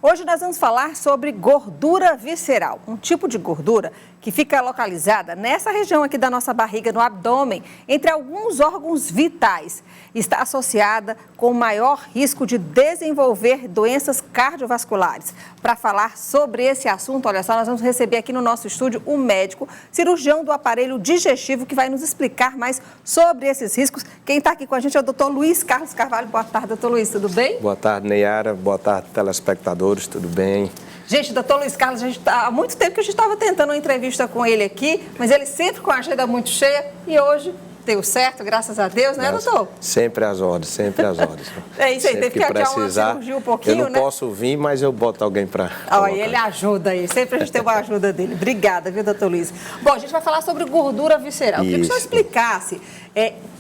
Hoje nós vamos falar sobre gordura visceral, um tipo de gordura que fica localizada nessa região aqui da nossa barriga, no abdômen, entre alguns órgãos vitais. Está associada com maior risco de desenvolver doenças cardiovasculares. Para falar sobre esse assunto, olha só, nós vamos receber aqui no nosso estúdio um médico, cirurgião do aparelho digestivo, que vai nos explicar mais sobre esses riscos. Quem está aqui com a gente é o doutor Luiz Carlos Carvalho. Boa tarde, doutor Luiz, tudo bem? Boa tarde, Neyara. Boa tarde, telespectadores, tudo bem? Gente, doutor Luiz Carlos, há muito tempo que a gente estava tentando uma entrevista com ele aqui, mas ele sempre com a agenda muito cheia e hoje deu certo, graças a Deus, né, doutor? Sempre às horas, sempre às horas. É isso aí, sempre teve que adiar uma cirurgia um pouquinho, né? Eu não né? posso vir, mas eu boto alguém para... Olha, ele ajuda aí, sempre a gente tem uma ajuda dele. Obrigada, viu, doutor Luiz? Bom, a gente vai falar sobre gordura visceral. Eu queria que o senhor explicasse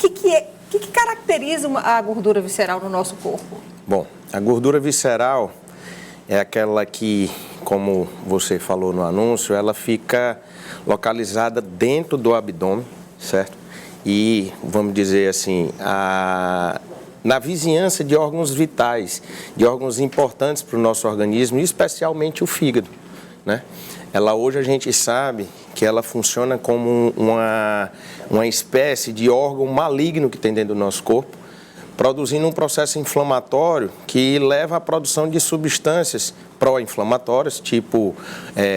o que caracteriza a gordura visceral no nosso corpo. Bom, a gordura visceral é aquela que, como você falou no anúncio, ela fica localizada dentro do abdômen, certo? E, vamos dizer assim, na vizinhança de órgãos vitais, de órgãos importantes para o nosso organismo, especialmente o fígado, né? Ela hoje a gente sabe que ela funciona como uma espécie de órgão maligno que tem dentro do nosso corpo, produzindo um processo inflamatório que leva à produção de substâncias pró-inflamatórias, tipo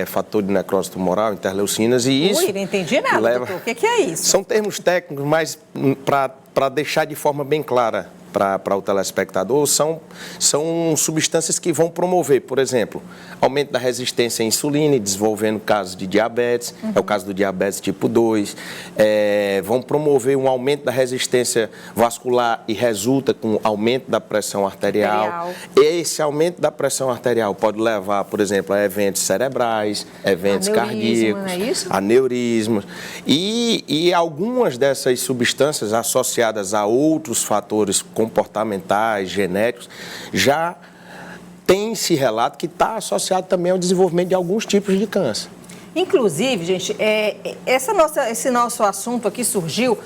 fator de necrose tumoral, interleucinas, e isso... Ui, não entendi nada, doutor. O que é isso? São termos técnicos, mas para deixar de forma bem clara para o telespectador, são substâncias que vão promover, por exemplo, aumento da resistência à insulina, desenvolvendo casos de diabetes, é o caso do diabetes tipo 2, vão promover um aumento da resistência vascular e resulta com aumento da pressão arterial. Esse aumento da pressão arterial pode levar, por exemplo, a eventos cerebrais, eventos cardíacos, é isso? Aneurismas, e algumas dessas substâncias associadas a outros fatores comportamentais, genéticos, já tem-se relato que está associado também ao desenvolvimento de alguns tipos de câncer. Inclusive, gente, esse nosso assunto aqui surgiu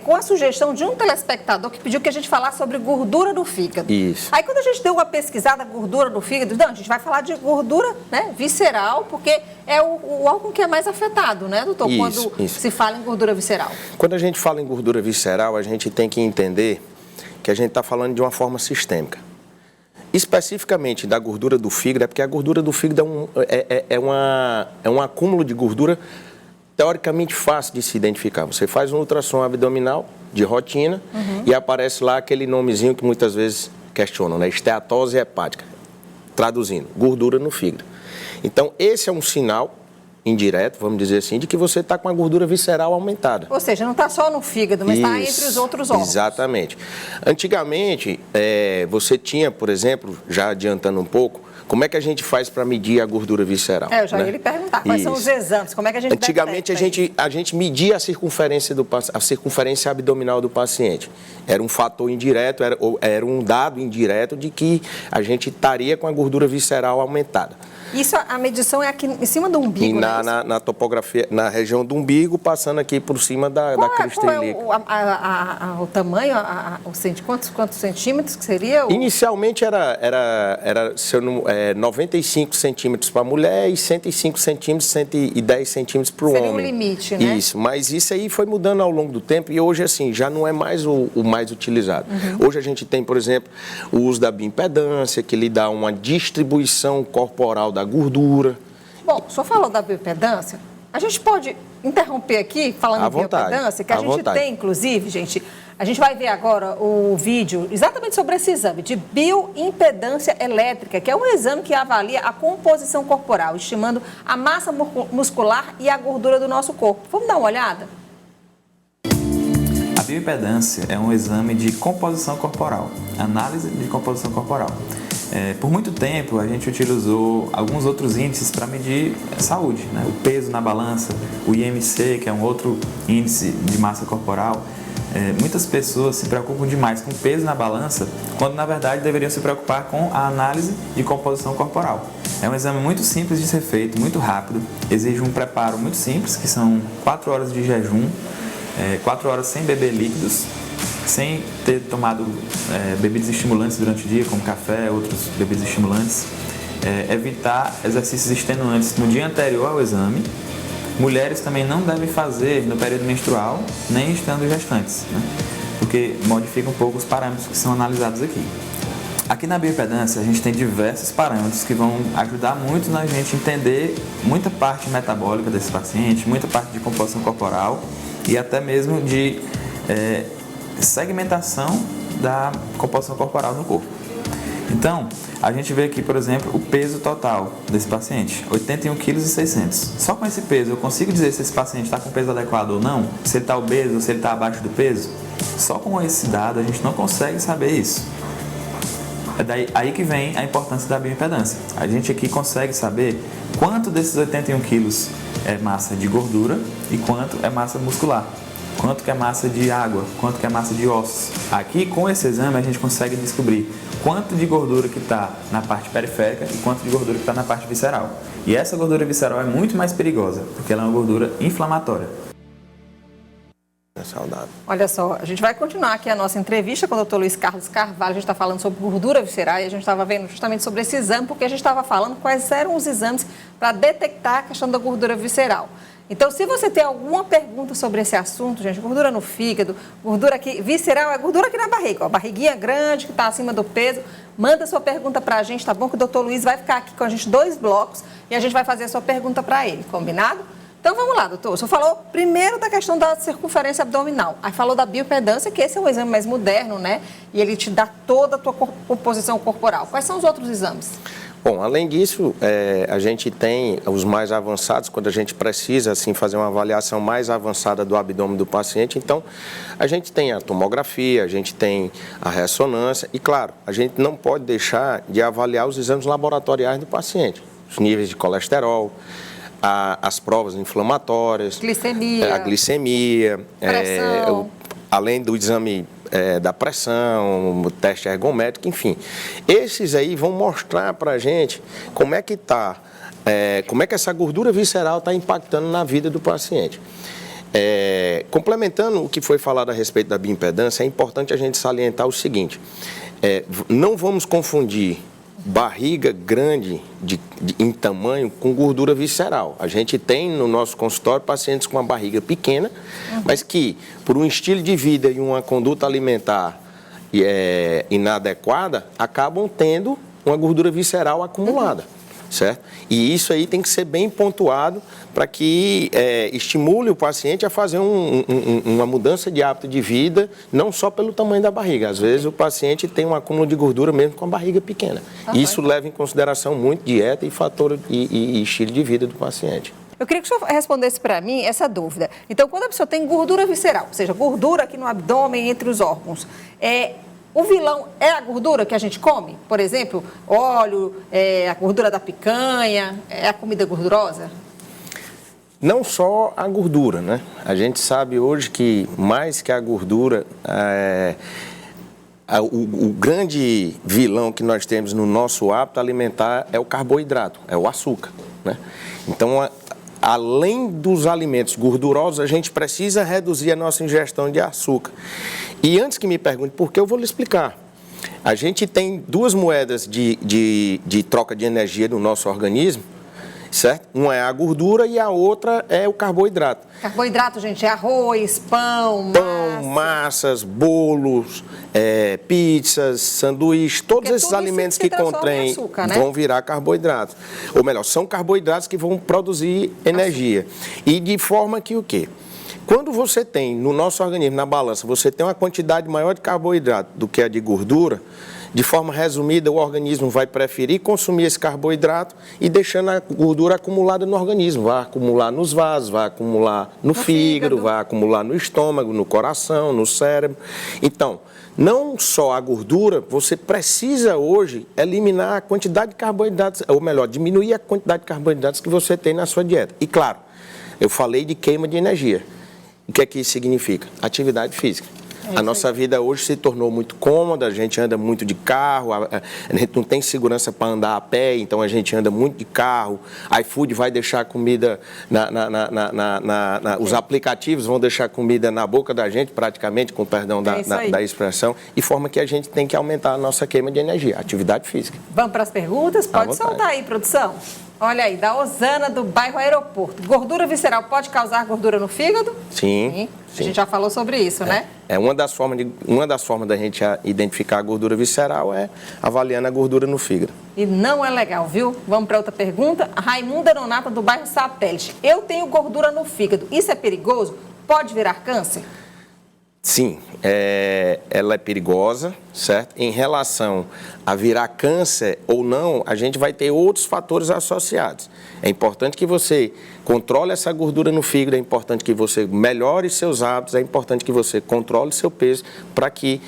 com a sugestão de um telespectador que pediu que a gente falasse sobre gordura do fígado. Isso. Aí, quando a gente deu uma pesquisada, gordura do fígado, não, a gente vai falar de gordura, né, visceral, porque é o órgão que é mais afetado, né, doutor? Quando se fala em gordura visceral. Quando a gente fala em gordura visceral, a gente tem que entender que a gente está falando de uma forma sistêmica. Especificamente da gordura do fígado, porque a gordura do fígado é um acúmulo de gordura teoricamente fácil de se identificar. Você faz um ultrassom abdominal de rotina e aparece lá aquele nomezinho que muitas vezes questionam, né? Esteatose hepática. Traduzindo, gordura no fígado. Então, esse é um sinal indireto, vamos dizer assim, de que você está com a gordura visceral aumentada. Ou seja, não está só no fígado, mas está entre os outros órgãos. Exatamente. Antigamente, você tinha, por exemplo, já adiantando um pouco, como é que a gente faz para medir a gordura visceral? Eu já ia lhe perguntar, quais são os exames, como é que a gente Antigamente, a gente media a circunferência abdominal do paciente. Era um fator indireto, era um dado indireto de que a gente estaria com a gordura visceral aumentada. Isso, a medição é aqui em cima do umbigo, e na topografia, na região do umbigo, passando aqui por cima da crista ilíaca. O tamanho, quantos centímetros que seria? Inicialmente era 95 centímetros para a mulher e 105 centímetros, 110 centímetros para o homem. Seria um limite, né? Isso, mas isso aí foi mudando ao longo do tempo e hoje, assim, já não é mais o mais utilizado. Hoje a gente tem, por exemplo, o uso da bioimpedância, que lhe dá uma distribuição corporal da gordura. Bom, o senhor falou da bioimpedância. A gente pode interromper aqui, falando de bioimpedância, que a gente tem, inclusive, gente, a gente vai ver agora o vídeo exatamente sobre esse exame de bioimpedância elétrica, que é um exame que avalia a composição corporal, estimando a massa muscular e a gordura do nosso corpo. Vamos dar uma olhada? A bioimpedância é um exame de composição corporal, análise de composição corporal. Por muito tempo, a gente utilizou alguns outros índices para medir saúde, né? O peso na balança, o IMC, que é um outro índice de massa corporal. Muitas pessoas se preocupam demais com o peso na balança, quando na verdade deveriam se preocupar com a análise de composição corporal. É um exame muito simples de ser feito, muito rápido, exige um preparo muito simples, que são 4 horas de jejum, 4 horas sem beber líquidos, sem ter tomado bebidas estimulantes durante o dia, como café, outros bebidas estimulantes. evitar exercícios extenuantes no dia anterior ao exame. Mulheres também não devem fazer no período menstrual, nem estando gestantes, né? Porque modifica um pouco os parâmetros que são analisados aqui. Aqui na bioimpedância a gente tem diversos parâmetros que vão ajudar muito na gente entender muita parte metabólica desse paciente, muita parte de composição corporal e até mesmo de segmentação da composição corporal no corpo. Então, a gente vê aqui, por exemplo, o peso total desse paciente, 81,6 kg. Só com esse peso eu consigo dizer se esse paciente está com peso adequado ou não, se ele está obeso ou se ele está abaixo do peso? Só com esse dado a gente não consegue saber isso. É daí aí que vem a importância da bioimpedância. A gente aqui consegue saber quanto desses 81 quilos é massa de gordura e quanto é massa muscular. Quanto que é massa de água, quanto que é massa de ossos. Aqui, com esse exame, a gente consegue descobrir quanto de gordura que está na parte periférica e quanto de gordura que está na parte visceral. E essa gordura visceral é muito mais perigosa, porque ela é uma gordura inflamatória. É saudável. Olha só, a gente vai continuar aqui a nossa entrevista com o Dr. Luiz Carlos Carvalho. A gente está falando sobre gordura visceral e a gente estava vendo justamente sobre esse exame, porque a gente estava falando quais eram os exames para detectar a questão da gordura visceral. Então, se você tem alguma pergunta sobre esse assunto, gente, gordura no fígado, gordura aqui, visceral é gordura aqui na barriga, ó, barriguinha grande que está acima do peso, manda sua pergunta para a gente, tá bom? Que o Dr. Luiz vai ficar aqui com a gente 2 blocos e a gente vai fazer a sua pergunta para ele, combinado? Então, vamos lá, doutor. O senhor falou primeiro da questão da circunferência abdominal, aí falou da bioimpedância, que esse é um exame mais moderno, né? E ele te dá toda a tua composição corporal. Quais são os outros exames? Bom, além disso, a gente tem os mais avançados, quando a gente precisa assim, fazer uma avaliação mais avançada do abdômen do paciente. Então, a gente tem a tomografia, a gente tem a ressonância e, claro, a gente não pode deixar de avaliar os exames laboratoriais do paciente. Os níveis de colesterol, as provas inflamatórias, glicemia, a glicemia, pressão. Além do exame da pressão, o teste ergométrico, enfim. Esses aí vão mostrar para a gente como é que está, como é que essa gordura visceral está impactando na vida do paciente. Complementando o que foi falado a respeito da bioimpedância, é importante a gente salientar o seguinte, não vamos confundir barriga grande em tamanho com gordura visceral. A gente tem no nosso consultório pacientes com uma barriga pequena, mas que por um estilo de vida e uma conduta alimentar inadequada, acabam tendo uma gordura visceral acumulada, certo? E isso aí tem que ser bem pontuado para que estimule o paciente a fazer uma mudança de hábito de vida, não só pelo tamanho da barriga. Às vezes o paciente tem um acúmulo de gordura mesmo com a barriga pequena. Isso leva em consideração muito dieta e fator e estilo de vida do paciente. Eu queria que o senhor respondesse para mim essa dúvida. Então, quando a pessoa tem gordura visceral, ou seja, gordura aqui no abdômen, entre os órgãos, o vilão é a gordura que a gente come? Por exemplo, óleo, a gordura da picanha, é a comida gordurosa? Não só a gordura, né? A gente sabe hoje que mais que a gordura, o grande vilão que nós temos no nosso hábito alimentar é o carboidrato, é o açúcar, né? Então, além dos alimentos gordurosos, a gente precisa reduzir a nossa ingestão de açúcar. E antes que me pergunte por que, eu vou lhe explicar. A gente tem 2 moedas de troca de energia no nosso organismo, certo? Uma é a gordura e a outra é o carboidrato. Carboidrato, gente, é arroz, pão, massas, bolos, pizzas, sanduíches, todos esses alimentos que contêm açúcar, né? Vão virar carboidratos. Ou melhor, são carboidratos que vão produzir energia. E de forma que o quê? Quando você tem no nosso organismo, na balança, você tem uma quantidade maior de carboidrato do que a de gordura, de forma resumida, o organismo vai preferir consumir esse carboidrato e deixando a gordura acumulada no organismo. Vai acumular nos vasos, vai acumular no fígado, vai acumular no estômago, no coração, no cérebro. Então, não só a gordura, você precisa hoje eliminar a quantidade de carboidratos, ou melhor, diminuir a quantidade de carboidratos que você tem na sua dieta. E claro, eu falei de queima de energia. O que é que isso significa? Atividade física. A nossa vida hoje se tornou muito cômoda, a gente anda muito de carro, a gente não tem segurança para andar a pé, então a gente anda muito de carro. iFood vai deixar comida, os aplicativos vão deixar comida na boca da gente, praticamente, com perdão da expressão, e forma que a gente tem que aumentar a nossa queima de energia, atividade física. Vamos para as perguntas? Pode soltar aí, produção. Olha aí, da Osana, do bairro Aeroporto. Gordura visceral pode causar gordura no fígado? Sim. A gente já falou sobre isso, né? Uma das formas da gente identificar a gordura visceral é avaliando a gordura no fígado. E não é legal, viu? Vamos para outra pergunta. A Raimunda Nonata, do bairro Satélite. Eu tenho gordura no fígado. Isso é perigoso? Pode virar câncer? Sim, ela é perigosa, certo? Em relação a virar câncer ou não, a gente vai ter outros fatores associados. É importante que você controle essa gordura no fígado, é importante que você melhore seus hábitos, é importante que você controle seu peso para que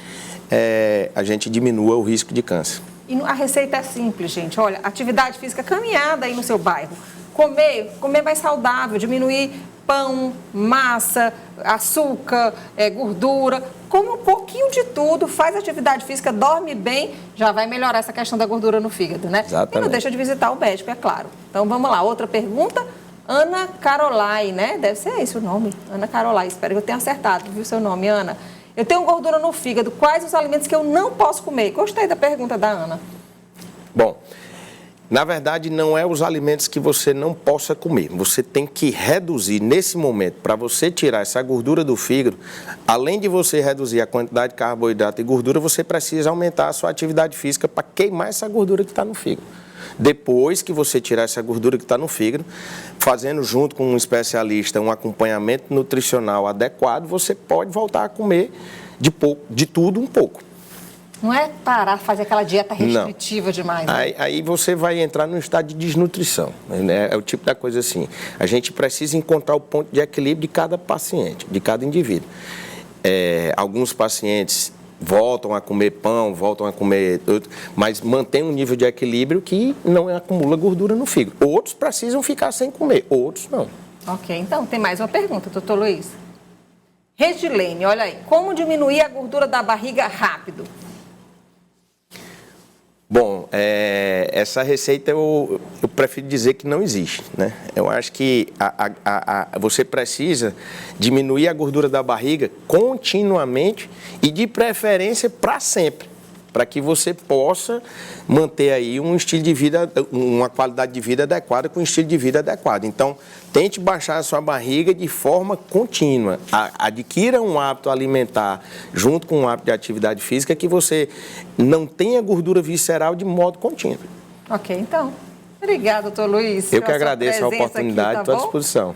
a gente diminua o risco de câncer. E a receita é simples, gente. Olha, atividade física, caminhada aí no seu bairro. Comer mais saudável, diminuir pão, massa, açúcar, gordura. Come um pouquinho de tudo, faz atividade física, dorme bem, já vai melhorar essa questão da gordura no fígado, né? Exatamente. E não deixa de visitar o médico, é claro. Então, vamos lá. Outra pergunta. Ana Caroline, né? Deve ser esse o nome. Ana Caroline. Espero que eu tenha acertado, viu, seu nome, Ana? Eu tenho gordura no fígado. Quais os alimentos que eu não posso comer? Gostei da pergunta da Ana. Bom, na verdade, não é os alimentos que você não possa comer. Você tem que reduzir nesse momento, para você tirar essa gordura do fígado, além de você reduzir a quantidade de carboidrato e gordura, você precisa aumentar a sua atividade física para queimar essa gordura que está no fígado. Depois que você tirar essa gordura que está no fígado, fazendo junto com um especialista um acompanhamento nutricional adequado, você pode voltar a comer de tudo um pouco. Não é parar, fazer aquela dieta restritiva demais. Né? Aí você vai entrar num estado de desnutrição. Né? É o tipo da coisa assim. A gente precisa encontrar o ponto de equilíbrio de cada paciente, de cada indivíduo. Alguns pacientes voltam a comer pão, voltam a comer tudo, mas mantém um nível de equilíbrio que não acumula gordura no fígado. Outros precisam ficar sem comer, outros não. Ok, então tem mais uma pergunta, doutor Luiz. Regilene, olha aí, como diminuir a gordura da barriga rápido? Bom, essa receita eu prefiro dizer que não existe, né? Eu acho que você precisa diminuir a gordura da barriga continuamente e de preferência para sempre, para que você possa manter aí um estilo de vida, uma qualidade de vida adequada com um estilo de vida adequado. Então, tente baixar a sua barriga de forma contínua. Adquira um hábito alimentar junto com um hábito de atividade física que você não tenha gordura visceral de modo contínuo. Ok, então. Obrigada, doutor Luiz. Eu que agradeço a oportunidade, estou à disposição.